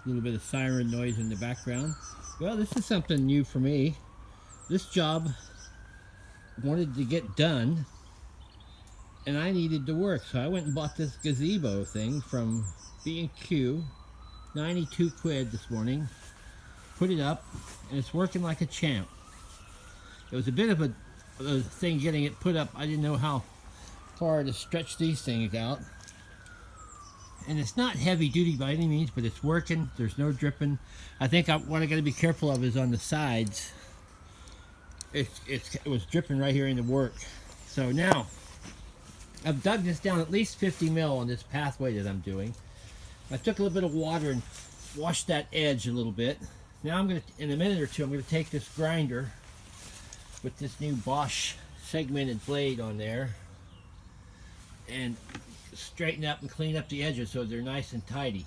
A little bit of siren noise in the background. Well, this is something new for me. This job wanted to get done, and I needed to work, so I went and bought this gazebo thing from B&Q. 92 quid this morning. Put it up, and it's working like a champ. It was a bit of a thing getting it put up. I didn't know how far to stretch these things out. And it's not heavy duty by any means, but it's working. There's no dripping. I think what I got to be careful of is on the sides. It was dripping right here in the work. So now I've dug this down at least 50 mil on this pathway that I'm doing. I took a little bit of water and washed that edge a little bit. Now I'm going to, in a minute or two, I'm going to take this grinder with this new Bosch segmented blade on there and straighten up and clean up the edges so they're nice and tidy.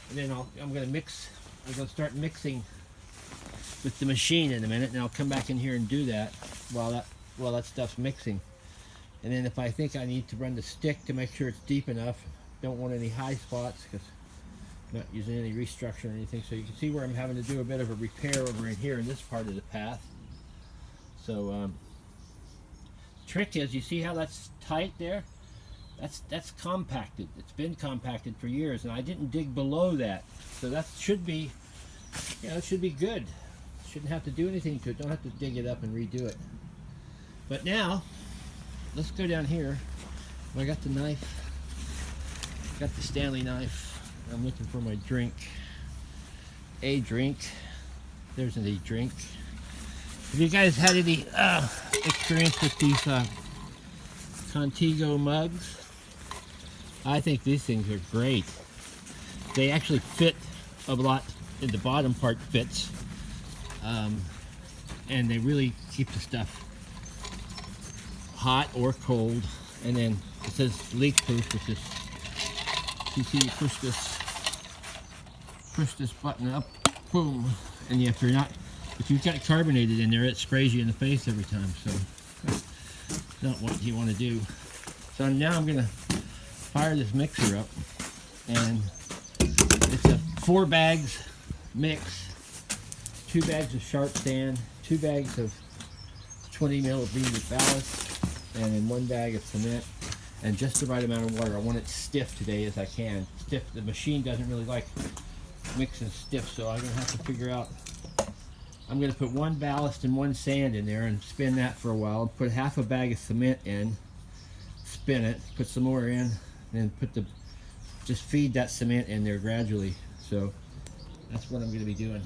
And then I'm going to start mixing with the machine in a minute, and I'll come back in here and do that while that stuff's mixing. And then if I think I need to run the stick to make sure it's deep enough, don't want any high spots because I'm not using any restructure or anything. So you can see where I'm having to do a bit of a repair over in here in this part of the path. So trick is, you see how that's tight there? That's compacted. It's been compacted for years, and I didn't dig below that. So that should be, it should be good. Shouldn't have to do anything to it. Don't have to dig it up and redo it. But now, let's go down here. I got the knife. Got the Stanley knife. I'm looking for my drink. A drink. There's an A drink. Have you guys had any experience with these CONTIGO mugs? I think these things are great. They actually fit a lot. The bottom part fits. And they really keep the stuff hot or cold. And then it says leak proof, which is, you see, you push this button up, boom, and if you've got carbonated in there, it sprays you in the face every time. So that's not what you want to do. So now I'm gonna fire this mixer up, and it's a 4 bags mix. 2 bags of sharp sand, 2 bags of 20 millimeter ballast, and then 1 bag of cement, and just the right amount of water. I want it stiff today as I can. Stiff. The machine doesn't really like mixing stiff, so I'm gonna have to figure out. I'm gonna put 1 ballast and 1 sand in there and spin that for a while. Put half a bag of cement in, spin it, put some more in, and just feed that cement in there gradually. So that's what I'm gonna be doing.